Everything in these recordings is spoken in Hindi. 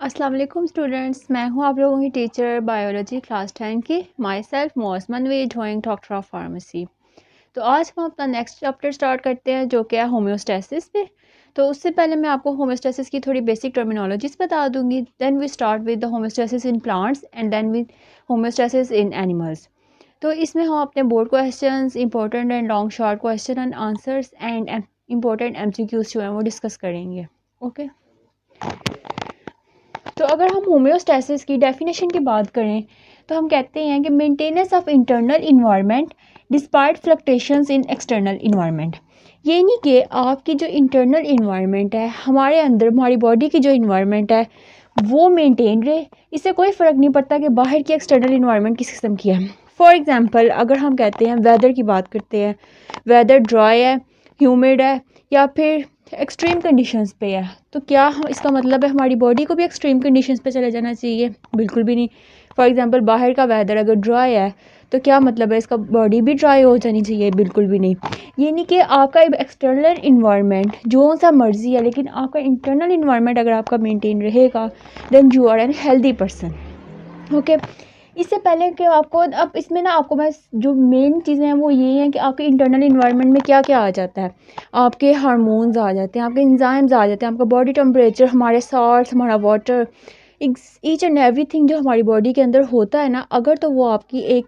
अस्सलाम वालेकुम स्टूडेंट्स, मैं हूं आप लोगों की टीचर बायोलॉजी क्लास 10 की माई सेल्फ मोसमन वे जॉइंट डॉक्टर ऑफ फार्मेसी। तो आज हम अपना नेक्स्ट चैप्टर स्टार्ट करते हैं जो कि है होम्योस्टेसिस पे। तो उससे पहले मैं आपको होम्योस्टेसिस की थोड़ी बेसिक टर्मिनोलॉजीज बता दूंगी। Then we start with the homeostasis in plants and then with homeostasis in animals. तो इसमें हम अपने board questions, important and long short question and answers and important MCQs जो हैं वो डिस्कस करेंगे। ओके तो अगर हम होम्योस्टेसिस की डेफिनेशन की बात करें तो हम कहते हैं कि maintenance of internal environment despite fluctuations in external environment. ये नहीं कि आपकी जो इंटरनल इन्वायरमेंट है, हमारे अंदर हमारी बॉडी की जो इन्वायरमेंट है वो मेंटेन रहे, इससे कोई फ़र्क नहीं पड़ता कि बाहर की एक्सटर्नल इन्वायरमेंट किस किस्म की है। फॉर एग्ज़ाम्पल अगर हम कहते हैं वेदर की बात करते हैं, वेदर ड्राई है, ह्यूमिड है या फिर एक्सट्रीम कंडीशंस पे है, तो क्या इसका मतलब है हमारी बॉडी को भी एक्सट्रीम कंडीशंस पे चले जाना चाहिए? बिल्कुल भी नहीं। फॉर एग्जांपल बाहर का वेदर अगर ड्राई है तो क्या मतलब है इसका बॉडी भी ड्राई हो जानी चाहिए? बिल्कुल भी नहीं। ये नहीं कि आपका एक्सटर्नल इन्वायरमेंट जो सा मर्जी है, लेकिन आपका इंटरनल इन्वायरमेंट अगर आपका मेंटेन रहेगा then you are an healthy person. Okay इससे पहले कि आपको अब इसमें ना आपको मैं जो मेन चीज़ें हैं वो ये हैं कि आपके इंटरनल इन्वायरमेंट में क्या क्या आ जाता है। आपके हार्मोन्स आ जाते हैं, आपके एंजाइम्स आ जाते हैं, आपका बॉडी टेम्परेचर, हमारे सॉल्ट्स, हमारा वाटर, ईच एंड एवरीथिंग जो हमारी बॉडी के अंदर होता है ना, अगर तो वो आपकी एक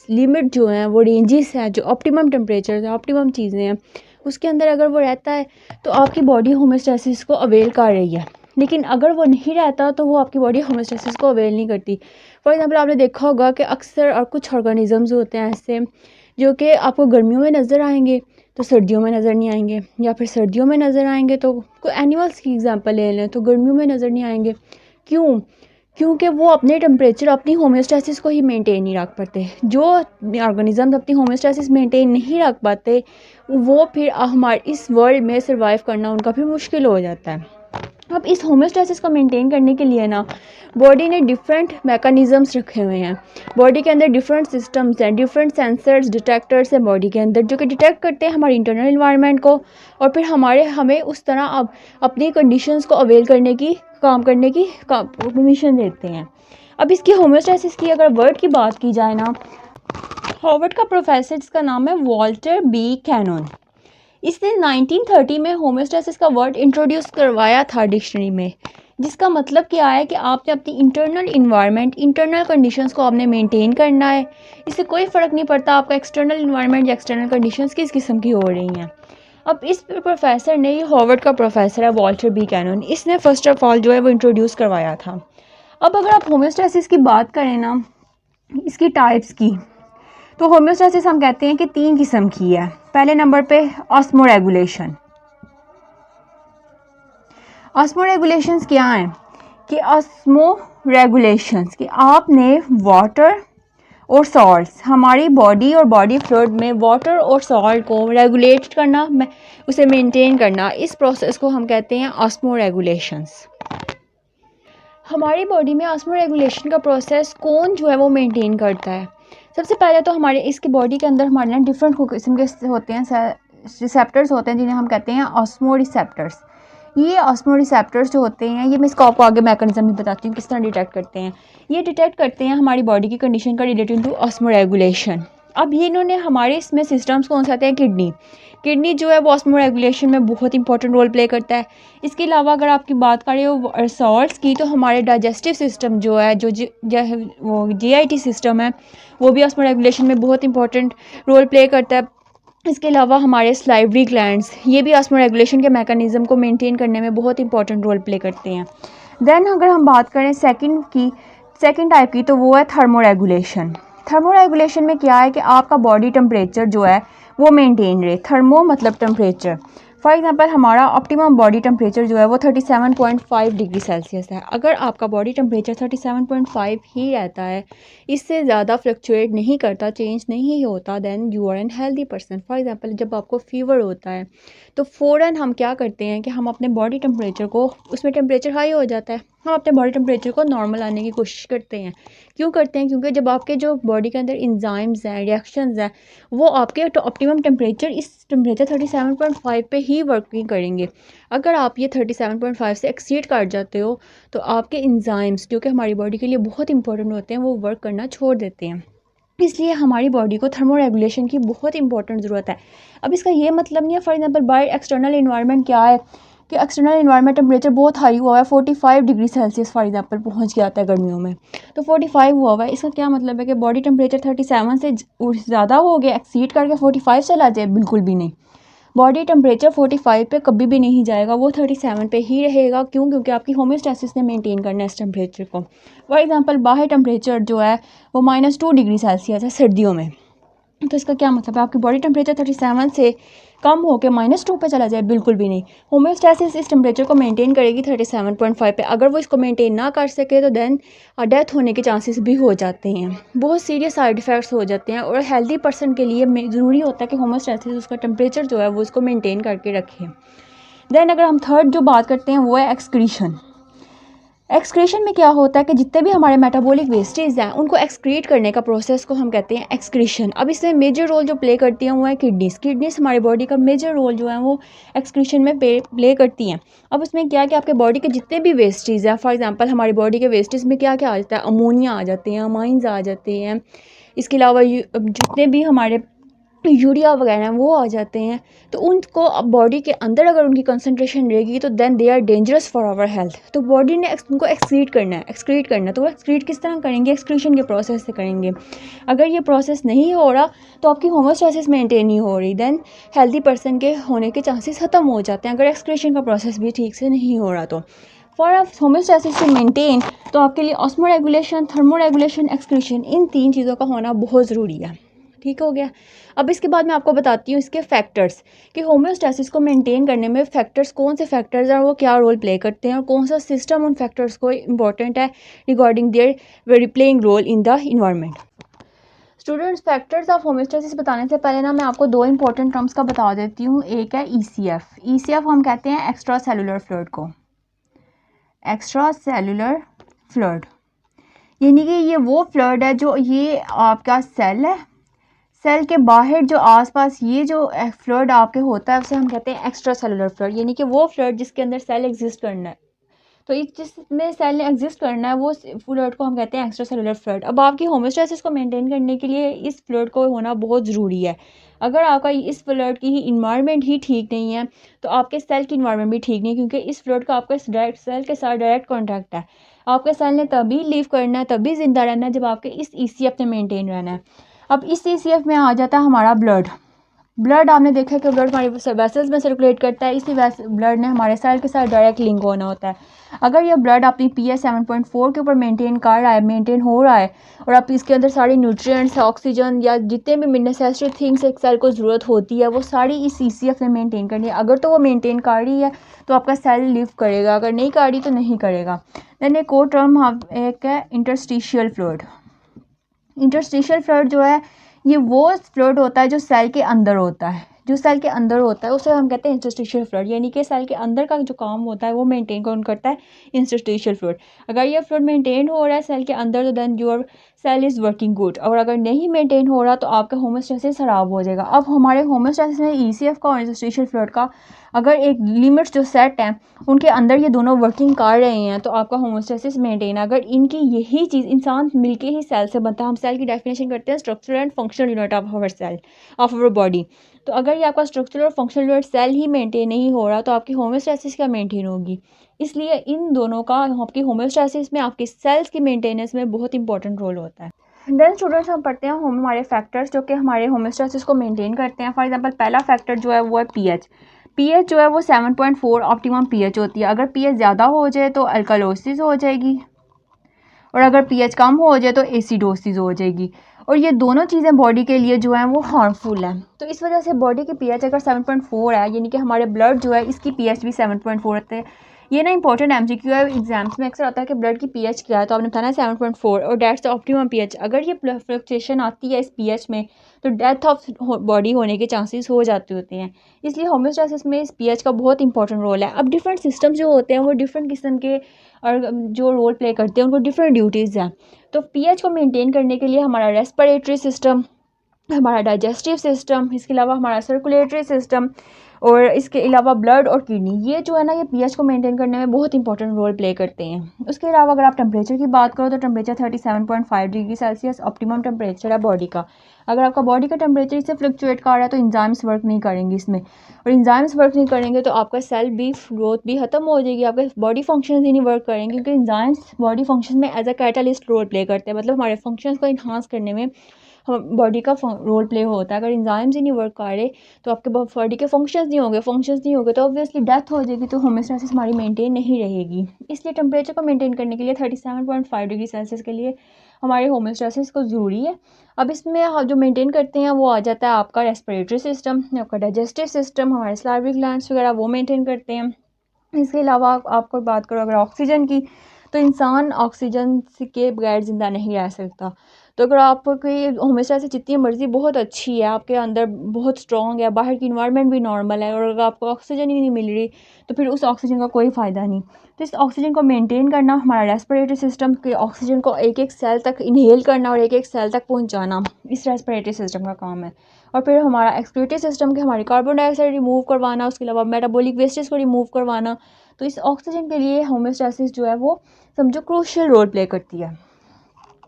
लिमिट जो है वो रेंजेस हैं, जो ऑप्टिमम टेम्परेचर है, ऑप्टिमम चीज़ें हैं, उसके अंदर अगर वो रहता है तो आपकी बॉडी होम्योस्टेसिस को अवेल कर रही है। लेकिन अगर वो नहीं रहता तो वो आपकी बॉडी होम्योस्टेसिस को अवेल नहीं करती। फॉर एग्जांपल आपने देखा होगा कि अक्सर और कुछ ऑर्गेनिजम्स होते हैं ऐसे जो कि आपको गर्मियों में नज़र आएंगे तो सर्दियों में नज़र नहीं आएंगे, या फिर सर्दियों में नज़र आएंगे तो कोई एनिमल्स की एग्जांपल ले लें तो गर्मियों में नज़र नहीं आएंगे। क्यों? क्योंकि वो अपने टेम्परेचर, अपनी होम्योस्टेसिस को ही मेंटेन नहीं रख पाते। जो ऑर्गेनिजम्स अपनी होम्योस्टेसिस मेंटेन नहीं रख पाते वो फिर हमारे इस वर्ल्ड में सर्वाइव करना उनका भी मुश्किल हो जाता है। अब इस होम्योस्टेसिस को मेंटेन करने के लिए ना बॉडी ने डिफरेंट मैकेनिज़म्स रखे हुए हैं। बॉडी के अंदर डिफरेंट सिस्टम्स हैं, डिफरेंट सेंसर्स, डिटेक्टर्स हैं बॉडी के अंदर जो कि डिटेक्ट करते हैं हमारी इंटरनल इन्वायरमेंट को और फिर हमें उस तरह अब अपनी कंडीशंस को अवेल करने की, काम करने की परमिशन देते हैं। अब इसकी होम्योस्टेसिस की अगर वर्ड की बात की जाए ना, हार्वर्ड का प्रोफेसर जिसका नाम है वॉल्टर बी कैनन, इसने 1930 में होम्योस्टेसिस का वर्ड इंट्रोड्यूस करवाया था डिक्शनरी में, जिसका मतलब क्या है कि आपने अपनी इंटरनल इन्वायरमेंट, इंटरनल कंडीशंस को आपने मेंटेन करना है। इससे कोई फ़र्क नहीं पड़ता आपका एक्सटर्नल इन्वायरमेंट या एक्सटर्नल कंडीशंस किस किस्म की हो रही हैं। अब इस प्रोफेसर ने, ये हार्वर्ड का प्रोफेसर है वॉल्टर बी कैनन, इसने फर्स्ट ऑफ ऑल जो है वो इंट्रोड्यूस करवाया था। अब अगर आप होम्योस्टेसिस की बात करें ना, इसकी टाइप्स की, तो होम्योस्टेसिस हम कहते हैं कि 3 किस्म की है। पहले नंबर पे ऑस्मोरेगुलेशन। ऑस्मोरेगुलेशंस क्या हैं कि ऑस्मोरेगुलेशंस कि आपने वाटर और सॉल्ट्स, हमारी बॉडी और बॉडी फ्लूइड में वाटर और सॉल्ट को रेगुलेट करना, उसे मेंटेन करना, इस प्रोसेस को हम कहते हैं ऑस्मोरेगुलेशंस। हमारी बॉडी में ऑस्मोरेगुलेशन का प्रोसेस कौन जो है वो मेंटेन करता है? सबसे पहले तो हमारे इसकी बॉडी के अंदर हमारे यहाँ डिफरेंट किस्म के होते हैं, रिसेप्टर्स होते हैं जिन्हें हम कहते हैं ऑस्मो रिसेप्टर्स। ये ऑस्मो रिसेप्टर्स जो होते हैं, ये मैं इसको आपको आगे मैकेनिज्म भी बताती हूँ किस तरह डिटेक्ट करते हैं। ये डिटेक्ट करते हैं हमारी बॉडी की कंडीशन का रिलेटेड टू ऑस्मोरेगुलेशन। अब ये इन्होंने हमारे इसमें सिस्टम्स कौन से आते हैं? किडनी जो है वो ऑस्मोरेगुलेशन में बहुत इंपॉर्टेंट रोल प्ले करता है। इसके अलावा अगर आपकी बात करें वो सॉल्ट्स की, तो हमारे डाइजेस्टिव सिस्टम जो है, जो वो GIT सिस्टम है, वो भी ऑस्मोरेगुलेशन में बहुत इंपॉर्टेंट रोल प्ले करता है। इसके अलावा हमारे स्लाइवरी ग्लैंड्स, ये भी ऑस्मोरेगुलेशन के मैकेनिज़्म को मेंटेन करने में बहुत इंपॉर्टेंट रोल प्ले करते हैं। देन अगर हम बात करें सेकंड टाइप की, तो वो है थर्मोरेगुलेशन। थर्मोरेगुलेशन में क्या है कि आपका बॉडी टेम्परेचर जो है वो मेंटेन रहे। थर्मो मतलब टेम्परेचर। फॉर एग्जांपल हमारा ऑप्टिमम बॉडी टेम्परेचर जो है वो 37.5 डिग्री सेल्सियस है। अगर आपका बॉडी टेम्परेचर 37.5 ही रहता है, इससे ज़्यादा फ्लक्चुएट नहीं करता, चेंज नहीं होता, then you are an healthy person. For example जब आपको फीवर होता है तो फ़ौरन हम क्या करते हैं कि हम अपने बॉडी टेम्परेचर को, उसमें टेम्परेचर हाई हो जाता है, हम अपने बॉडी टेम्परेचर को नॉर्मल लाने की कोशिश करते हैं। क्यों करते हैं? क्योंकि जब आपके जो बॉडी के अंदर इंजाइम्स हैं, रिएक्शंस हैं, वो आपके ऑप्टिमम टेम्परेचर इस टेम्परेचर 37.5 पे ही वर्किंग करेंगे। अगर आप ये 37.5 से एक्सीड कर जाते हो तो आपके इंजाइम्स जो कि हमारी बॉडी के लिए बहुत इंपॉर्टेंट होते हैं वो वर्क करना छोड़ देते हैं। इसलिए हमारी बॉडी को थर्मो रेगुलेशन की बहुत इंपॉर्टेंट ज़रूरत है। अब इसका ये मतलब नहीं है for example by external environment क्या है कि एक्सटर्नल इन्वायरमेंट टेम्परेचर बहुत हाई हुआ है, 45 डिग्री सेल्सियस फॉर एग्जांपल पहुंच गया था गर्मियों में, तो 45 हुआ है, इसका क्या मतलब है कि बॉडी टेम्परेचर 37 से ज़्यादा हो गया, एक्सीड करके 45 चला जाए? बिल्कुल भी नहीं। बॉडी टेम्परेचर 45 पे कभी भी नहीं जाएगा, वो 37 पे ही रहेगा। क्यों? क्योंकि आपकी होम्योस्टेसिस ने मेंटेन करना है इस टेम्परेचर को। फॉर एग्जांपल बाहर टेम्परेचर जो है वो -2 डिग्री सेल्सियस है सर्दियों में, तो इसका क्या मतलब है? आपकी बॉडी टेम्परेचर 37 से कम होकर -2 पे चला जाए? बिल्कुल भी नहीं। होम्योस्टेसिस इस टेम्परेचर को मेंटेन करेगी 37.5 पे। अगर वो इसको मेंटेन ना कर सके तो देन डेथ होने के चांसेस भी हो जाते हैं, बहुत सीरियस साइड इफ़ेक्ट्स हो जाते हैं। और हेल्दी पर्सन के लिए ज़रूरी होता है कि होम्योस्टेसिस उसका टेम्परेचर जो है वो उसको मेंटेन करके रखे। देन अगर हम थर्ड जो बात करते हैं वो है एक्सक्रीशन। एक्सक्रीशन में क्या होता है कि जितने भी हमारे मेटाबॉलिक वेस्टेज हैं उनको एक्सक्रीट करने का प्रोसेस को हम कहते हैं एक्सक्रीशन। अब इसमें मेजर रोल जो प्ले करती हैं वो है किडनीज हमारी बॉडी का मेजर रोल जो है वो एक्सक्रीशन में प्ले करती हैं। अब उसमें क्या कि आपके बॉडी के जितने भी वेस्टेज हैं, फॉर एग्जांपल हमारी बॉडी के वेस्टेज में क्या क्या आ जाता है? अमोनिया आ जाते हैं, अमाइंस आ जाते हैं, इसके अलावा जितने भी हमारे यूरिया वगैरह हैं वो आ जाते हैं। तो उनको अब बॉडी के अंदर अगर उनकी कंसंट्रेशन रहेगी तो then they are dangerous for our health. तो बॉडी ने उनको एक्सक्रीट करना है। तो वो एक्सक्रीट किस तरह करेंगे? एक्सक्रीशन के प्रोसेस से करेंगे। अगर ये प्रोसेस नहीं हो रहा तो आपकी होम्योस्टेसिस मेंटेन नहीं हो रही, देन हेल्दी पर्सन के होने के चांसेस ख़त्म हो जाते हैं, अगर एक्सक्रीशन का प्रोसेस भी ठीक से नहीं हो रहा तो। फॉर होम्योस्टेसिस टू मेंटेन तो आपके लिए osmoregulation, thermoregulation, excretion, इन 3 चीज़ों का होना बहुत ज़रूरी है। ठीक हो गया। अब इसके बाद मैं आपको बताती हूँ इसके फैक्टर्स कि होम्योस्टेसिस को मेंटेन करने में फैक्टर्स, कौन से फैक्टर्स हैं, वो क्या रोल प्ले करते हैं और कौन सा सिस्टम उन फैक्टर्स को इंपॉर्टेंट है regarding their very playing role in the environment. Students, factors of homeostasis बताने से पहले ना मैं आपको 2 इंपॉर्टेंट टर्म्स का बता देती हूँ। एक है ECF। ECF हम कहते हैं एक्स्ट्रा सेलुलर फ्लूइड को, एक्स्ट्रा सेलुलर फ्लूइड, यानी कि ये वो फ्लूइड है जो ये आपका सेल है, सेल के बाहर जो आसपास ये जो फ्लूइड आपके होता है उसे हम कहते हैं एक्स्ट्रा सेलुलर फ्लूइड, यानी कि वो फ्लूइड जिसके अंदर सेल एग्जिस्ट करना है। तो इस जिसमें सेल ने एग्जिस्ट करना है वो फ्लूइड को हम कहते हैं एक्स्ट्रा सेलुलर फ्लूइड। अब आपकी होम्योस्टेसिस को मेंटेन करने के लिए इस फ्लूइड को होना बहुत ज़रूरी है। अगर आपका इस फ्लूइड की ही इन्वायरमेंट ही ठीक नहीं है तो आपके सेल की इन्वायरमेंट भी ठीक नहीं, क्योंकि इस फ्लूइड का आपके डायरेक्ट सेल के साथ डायरेक्ट कॉन्टैक्ट है। आपके सेल ने तभी लीव करना है, तभी ज़िंदा रहना है जब आपके इस ECF में मेनटेन रहना है। अब इस ECF में आ जाता है हमारा ब्लड आपने देखा कि ब्लड हमारे वेसल्स में सर्कुलेट करता है, इसी ब्लड ने हमारे सेल के साथ डायरेक्ट लिंक होना होता है। अगर यह ब्लड अपनी pH 7.4 के ऊपर मेंटेन हो रहा है और आप इसके अंदर सारी न्यूट्रिएंट्स, ऑक्सीजन या जितने भी नेसेसरी थिंग्स एक सेल को ज़रूरत होती है वो सारी इस ECF में मेंटेन करनी है। अगर तो वो मेंटेन कर रही है तो आपका सेल लिव करेगा, अगर नहीं कर रही तो नहीं करेगा। देन एक और टर्म एक है इंटरस्टिशियल फ्लूइड। इंटरस्टिशियल फ्लूइड जो है ये वो फ्लूइड होता है जो सेल के अंदर होता है, उसे हम कहते हैं इंटरस्टिशियल फ्लूइड, यानी कि सेल के अंदर का जो काम होता है वो मेंटेन कौन करता है? Interstitial fluid. अगर ये फ्लूइड मेंटेन हो रहा है सेल के अंदर तो then your cell is working good, और अगर नहीं मेंटेन हो रहा तो आपका होम्योस्टेसिस खराब हो जाएगा। अब हमारे होम्योस्टेसिस में ECF का और इंटरस्टिशियल फ्लूइड का अगर एक लिमिट्स जो सेट हैं उनके अंदर ये दोनों वर्किंग कर रहे हैं तो आपका होम्योस्टेसिस मेंटेन। अगर इनकी यही चीज़, इंसान मिलके ही सेल से बनता है, हम सेल की डेफिनेशन करते हैं structural and functional unit of our cell, of our body. तो अगर ये आपका स्ट्रक्चरल और फंक्शनल यूनिट सेल ही मेंटेन नहीं हो रहा तो आपकी होम्योस्टेसिस क्या मेंटेन होगी? इसलिए इन दोनों का आपकी होम्योस्टेसिस में, आपकी सेल्स की मेंटेनेंस में बहुत इंपॉर्टेंट रोल होता है। देन स्टूडेंट्स, हम पढ़ते हैं हमारे फैक्टर्स जो कि हमारे होम्योस्टेसिस को मेंटेन करते हैं। फॉर एग्जांपल पहला फैक्टर जो है वो है pH जो है वो 7.4 ऑप्टिमम pH होती है। अगर pH ज़्यादा हो जाए तो अल्कालोसिस हो जाएगी और अगर pH कम हो जाए तो एसिडोसिस हो जाएगी, और ये दोनों चीज़ें बॉडी के लिए जो हैं वो हार्मफुल हैं। तो इस वजह से बॉडी की pH अगर 7.4 है, यानी कि हमारे ब्लड जो है इसकी pH भी 7.4 होते हैं, ये ना इंपॉर्टेंट एमसीक्यू है, एग्जाम्स में अक्सर आता है कि ब्लड की पीएच क्या है, तो आपने बताना 7.4 और डेट्स द ऑप्टिमम पीएच। अगर ये फ्लक्चुएशन आती है इस पीएच में तो डेथ ऑफ बॉडी होने के चांसेस हो जाते होते हैं। इसलिए होम्योस्टेसिस में इस पीएच का बहुत इंपॉर्टेंट रोल है। अब डिफरेंट सिस्टम जो होते हैं वो डिफरेंट किस्म के और जो रोल प्ले करते हैं उनको डिफरेंट ड्यूटीज़ हैं। तो पीएच को मेनटेन करने के लिए हमारा रेस्पिरेटरी सिस्टम, हमारा डाइजेस्टिव सिस्टम, इसके अलावा हमारा सर्कुलेटरी सिस्टम और इसके अलावा ब्लड और किडनी, ये जो है ना ये पीएच को मेंटेन करने में बहुत इंपॉर्टेंट रोल प्ले करते हैं। उसके अलावा अगर आप टेम्परेचर की बात करो तो temperature 37.5 degree Celsius optimum temperature है बॉडी का। अगर आपका बॉडी का टेम्परेचर इससे फ्लक्चुएट कर रहा है तो इंजाइम्स वर्क नहीं करेंगे इसमें, और इंजाइम्स वर्क नहीं करेंगे तो आपका सेल भी ग्रोथ भी खत्म हो जाएगी, आपके बॉडी फंक्शंस ही नहीं वर्क करेंगे, क्योंकि इंजाइम्स बॉडी फंक्शन में as a catalyst role play करते हैं, मतलब हमारे फंक्शंस को इन्हांस करने में बॉडी का रोल प्ले होता है। अगर इंजाइम्स ही नहीं वर्क कर रहे तो आपके बॉडी के फंक्शंस नहीं होंगे तो ऑब्वियसली डेथ हो जाएगी, तो होम्योस्टेसिस हमारी मेंटेन नहीं रहेगी। इसलिए टेम्परेचर को मेंटेन करने के लिए 37.5 डिग्री सेल्सियस के लिए हमारे होम्योस्टेसिस को ज़रूरी है। अब इसमें जो मेंटेन करते हैं वो आ जाता है आपका रेस्पिरेटरी सिस्टम, आपका डाइजेस्टिव सिस्टम, हमारे सलाइवरी ग्लैंड्स वगैरह वो मेंटेन करते हैं। इसके अलावा आपको बात करो अगर ऑक्सीजन की, तो इंसान ऑक्सीजन के बगैर ज़िंदा नहीं रह सकता। तो अगर आपकी होम्योस्टेसिस जितनी मर्ज़ी बहुत अच्छी है, आपके अंदर बहुत स्ट्रॉन्ग है, बाहर की इन्वायरमेंट भी नॉर्मल है, और अगर आपको ऑक्सीजन ही नहीं मिल रही तो फिर उस ऑक्सीजन का कोई फ़ायदा नहीं। तो इस ऑक्सीजन को मेंटेन करना, हमारा रेस्पिरेटरी सिस्टम के ऑक्सीजन को एक एक सेल तक इनहेल करना और एक एक सेल तक पहुँचाना, इस रेस्पिरेटरी सिस्टम का काम है। और फिर हमारा एक्सक्रीटरी सिस्टम के हमारी कार्बन डाइऑक्साइड रिमूव करवाना, उसके अलावा मेटाबॉलिक वेस्टेज को रिमूव करवाना। तो इस ऑक्सीजन के लिए होम्योस्टेसिस जो है वो समझो क्रूशियल रोल प्ले करती है।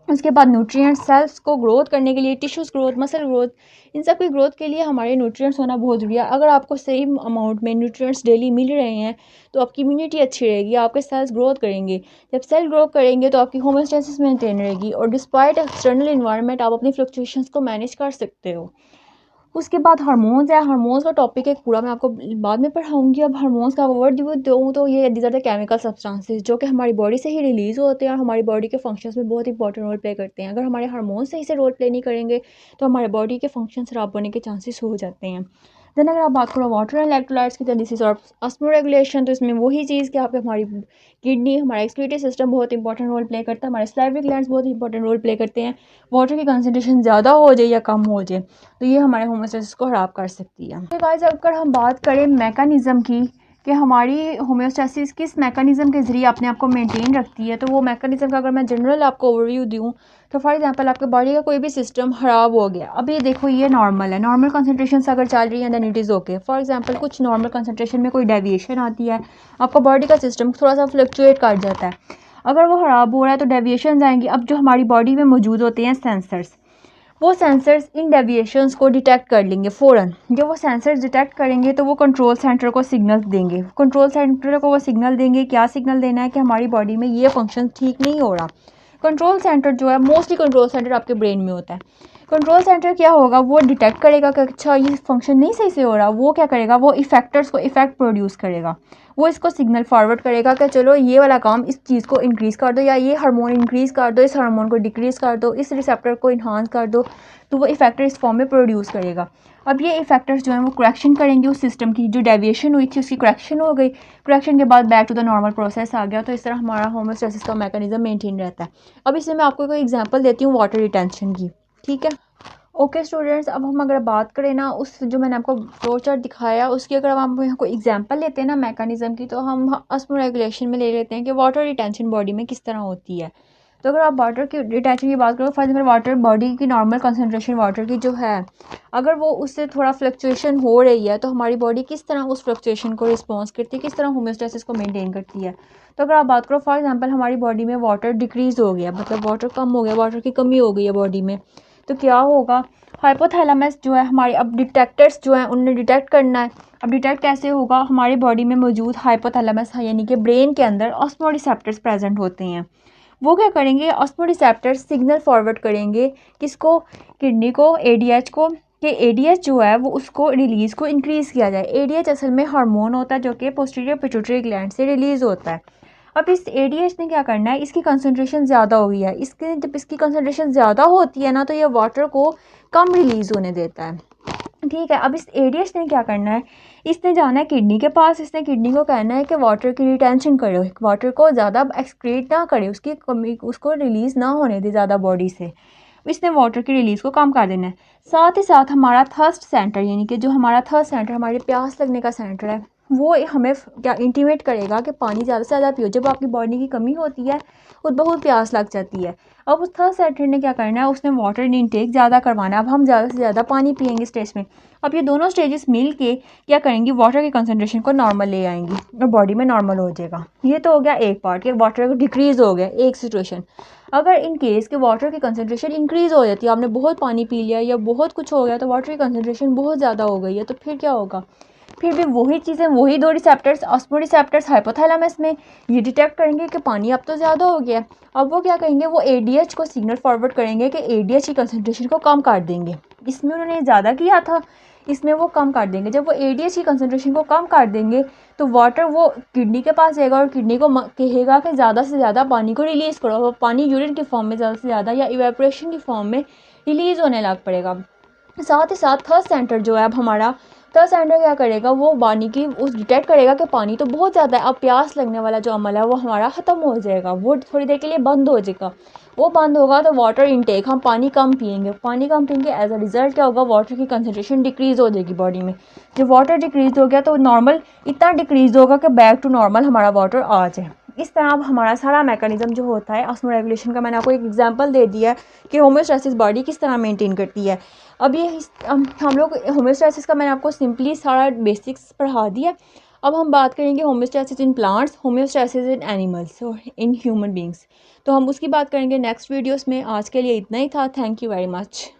उसके बाद न्यूट्रिएंट्स, सेल्स को ग्रोथ करने के लिए, टिश्यूज़ ग्रोथ, मसल ग्रोथ, इन सब की ग्रोथ के लिए हमारे न्यूट्रिएंट्स होना बहुत ज़रूरी है। अगर आपको सही अमाउंट में न्यूट्रिएंट्स डेली मिल रहे हैं तो आपकी इम्यूनिटी अच्छी रहेगी, आपके सेल्स ग्रोथ करेंगे। जब सेल ग्रो करेंगे तो आपकी होम्योस्टेसिस मेंटेन रहेगी, और डिस्पाइट एक्सटर्नल इन्वायरमेंट आप अपनी फ्लक्चुएशंस को मैनेज कर सकते हो। उसके बाद हार्मोन्स है, हार्मोन्स का टॉपिक एक पूरा मैं आपको बाद में पढ़ाऊंगी। अब हार्मोन्स का वर्ड दूँ तो ये these are the chemical substances जो कि हमारी बॉडी से ही रिलीज़ होते हैं और हमारी बॉडी के फंक्शंस में बहुत इंपॉर्टेंट रोल प्ले करते हैं। अगर हमारे हार्मोन्स सही से रोल प्ले नहीं करेंगे तो हमारे बॉडी के फंक्शन खराब होने के चांसेस हो जाते हैं। देन अगर आप बात करो वाटर एंड इलेक्ट्रोलाइट्स की, दिस इज और ऑस्मो रेगुलेशन, तो इसमें वही चीज़ कि आप हमारी किडनी, हमारा एक्सक्रीटरी सिस्टम बहुत इंपॉर्टेंट रोल प्ले करता है, हमारे सलाइवरी ग्लैंड्स बहुत इंपॉर्टेंट रोल प्ले करते हैं। वाटर की कंसनट्रेशन ज़्यादा हो जाए या कम हो जाए तो ये हमारे होम्योस्टेसिस को ख़राब कर सकती है। तो गाइस अगर हम बात करें मैकेनिज़्म की कि हमारी होम्योस्टेसिस किस मैकेनिज़्म के ज़रिए अपने आप को मेंटेन रखती है, तो वो मैकेनिज़्म का अगर मैं जनरल आपको ओवरव्यू दूँ तो फॉर एग्जांपल आपके बॉडी का कोई भी सिस्टम ख़राब हो गया, अब ये देखो ये नॉर्मल है, नॉर्मल कंसंट्रेशन अगर चल रही है then it is okay. For example कुछ नॉर्मल कंसंट्रेशन में कोई डेविएशन आती है, आपका बॉडी का सिस्टम थोड़ा सा फ्लक्चुएट कर जाता है, अगर वो ख़राब हो रहा है तो डेविएशन आएंगी। अब जो हमारी बॉडी में मौजूद होते हैं सेंसर्स, वो सेंसर्स इन डेविएशंस को डिटेक्ट कर लेंगे फ़ौरन। जब वो सेंसर्स डिटेक्ट करेंगे तो वो कंट्रोल सेंटर को सिग्नल देंगे, कंट्रोल सेंटर को वो सिग्नल देंगे, क्या सिग्नल देना है कि हमारी बॉडी में ये फंक्शन ठीक नहीं हो रहा। कंट्रोल सेंटर जो है, मोस्टली कंट्रोल सेंटर आपके ब्रेन में होता है। कंट्रोल सेंटर क्या होगा, वो डिटेक्ट करेगा कि अच्छा ये फंक्शन नहीं सही से हो रहा, वो क्या करेगा, वो इफेक्टर्स को इफेक्ट प्रोड्यूस करेगा, वो इसको सिग्नल फॉरवर्ड करेगा कि चलो ये वाला काम इस चीज़ को इंक्रीज़ कर दो, या ये हार्मोन इंक्रीज़ कर दो, इस हार्मोन को डिक्रीज़ कर दो, इस रिसेप्टर को इन्हांस कर दो, तो वो इफेक्टर इस फॉर्म में प्रोड्यूस करेगा। अब ये इफेक्टर्स जो हैं वो करेक्शन करेंगे उस सिस्टम की, जो डेविएशन हुई थी उसकी करेक्शन हो गई, करेक्शन के बाद back to the normal process आ गया। तो इस तरह हमारा होम्योस्टेसिस का मैकेनिज्म मेंटेन रहता है। अब इसमें मैं आपको कोई एग्जांपल देती हूँ वाटर रिटेंशन की, ठीक है। ओके स्टूडेंट्स, अब हम अगर बात करें ना उस जो मैंने आपको फ्लो चार्ट दिखाया उसकी, अगर हम यहाँ कोई एग्जांपल लेते हैं ना मैकेनिज्म की, तो हम ऑस्मो रेगुलेशन में ले लेते हैं कि वाटर रिटेंशन बॉडी में किस तरह होती है। तो अगर आप वाटर की रिटेंशन की बात करो, फॉर एग्जाम्पल वाटर बॉडी की नॉर्मल कंसनट्रेशन वाटर की जो है, अगर वो उससे थोड़ा फ्लक्चुएशन हो रही है तो हमारी बॉडी किस तरह उस फ्लक्चुएशन को रिस्पॉन्स करती है, किस तरह होम्योस्टेसिस को मेंटेन करती है। तो अगर आप बात करो फॉर एग्जांपल हमारी बॉडी में वाटर डिक्रीज़ हो गया, मतलब वाटर कम हो गया, वाटर की कमी हो गई है बॉडी में, तो क्या होगा, हाइपोथैलेमस जो है हमारे, अब डिटेक्टर्स जो हैं उन्हें डिटेक्ट करना है। अब डिटेक्ट कैसे होगा, हमारी बॉडी में मौजूद हाइपोथैलेमस यानी कि ब्रेन के अंदर ऑस्मो रिसेप्टर्स प्रेजेंट होते हैं। वो क्या करेंगे, ऑस्मो रिसेप्टर्स सिग्नल फॉरवर्ड करेंगे किसको, किडनी को, एडीएच को, कि एडीएच जो है वो उसको रिलीज़ को इंक्रीज़ किया जाए। एडीएच असल में हार्मोन होता है जो कि पोस्टीरियर पिट्यूटरी ग्लैंड से रिलीज़ होता है। अब इस एडीएच ने क्या करना है, इसकी कंसंट्रेशन ज़्यादा हो गई है, इसके जब इसकी कंसंट्रेशन ज़्यादा होती है ना तो ये वाटर को कम रिलीज़ होने देता है। ठीक है, अब इस ADH ने क्या करना है, इसने जाना है किडनी के पास, इसने किडनी को कहना है कि वाटर की रिटेंशन करो, वाटर को ज़्यादा एक्सक्रीट ना करे, उसकी कमी, उसको रिलीज़ ना होने दे ज़्यादा बॉडी से, इसने वाटर की रिलीज़ को कम कर देना है। साथ ही साथ हमारा थर्स्ट सेंटर, यानी कि जो हमारा थर्स्ट सेंटर हमारे प्यास लगने का सेंटर है, वो हमें क्या इंटीमेट करेगा कि पानी ज़्यादा से ज़्यादा पियो। जब आपकी बॉडी की कमी होती है खुद बहुत प्यास लग जाती है। अब उस थर्ड सेंटर ने क्या करना है, उसने वाटर इनटेक ज़्यादा करवाना है। अब हम ज़्यादा से ज़्यादा पानी पियेंगे स्टेज में। अब ये दोनों स्टेजेस मिल के क्या करेंगी, वाटर की कंसनट्रेशन को नॉर्मल ले आएंगी और बॉडी में नॉर्मल हो जाएगा। ये तो हो गया एक पार्ट कि वाटर डिक्रीज़ हो गया एक सिचुएशन। अगर इन केस के वाटर की कंसनट्रेशन इंक्रीज़ हो जाती है, आपने बहुत पानी पी लिया या बहुत कुछ हो गया तो वाटर की कंसनट्रेशन बहुत ज़्यादा हो गई है, तो फिर क्या होगा, फिर भी वही चीज़ें, वही दो रिसेप्टर्स, ऑस्मोरिसेप्टर्स हाइपोथैलेमस में, ये डिटेक्ट करेंगे कि पानी अब तो ज़्यादा हो गया। अब वो क्या करेंगे, वो ADH को सिग्नल फॉरवर्ड करेंगे कि ADH की कंसनट्रेशन को कम कर देंगे। इसमें उन्होंने ज़्यादा किया था, इसमें वो कम कर देंगे। जब वो ADH की कंसनट्रेशन को कम कर देंगे तो वाटर वो किडनी के पास जाएगा और किडनी को कहेगा कि ज़्यादा से ज़्यादा पानी को रिलीज़ करो। वो पानी यूरिन की फॉर्म में ज़्यादा से ज़्यादा या इवेपोरेशन की फॉर्म में रिलीज़ होने लग पड़ेगा। साथ ही साथ थर्ड सेंटर जो है, अब हमारा थर्ड सेंटर क्या करेगा, वो पानी की उस डिटेक्ट करेगा कि पानी तो बहुत ज़्यादा है, अब प्यास लगने वाला जो अमल है वो हमारा ख़त्म हो जाएगा, वो थोड़ी देर के लिए बंद हो जाएगा। वो बंद होगा तो वाटर इनटेक, हम पानी कम पियेंगे, पानी कम पियेंगे, एज अ रिज़ल्ट क्या होगा, वाटर की कंसनट्रेशन डिक्रीज़ हो जाएगी बॉडी में। जब वाटर डिक्रीज़ हो गया तो नॉर्मल इतना डिक्रीज़ होगा कि बैक टू नॉर्मल हमारा वाटर आ जाए। इस तरह अब हमारा सारा मैकेनिज्म जो होता है ऑस्मो रेगुलेशन का, मैंने आपको एक एग्जांपल दे दिया है कि होमोस्टैसिस बॉडी किस तरह मेंटेन करती है। अब ये हम लोग होमोस्टैसिस का मैंने आपको सिंपली सारा बेसिक्स पढ़ा दिया। अब हम बात करेंगे homeostasis in plants, homeostasis in animals और इन ह्यूमन बींग्स, तो हम उसकी बात करेंगे नेक्स्ट वीडियोस में। आज के लिए इतना ही था। Thank you very much.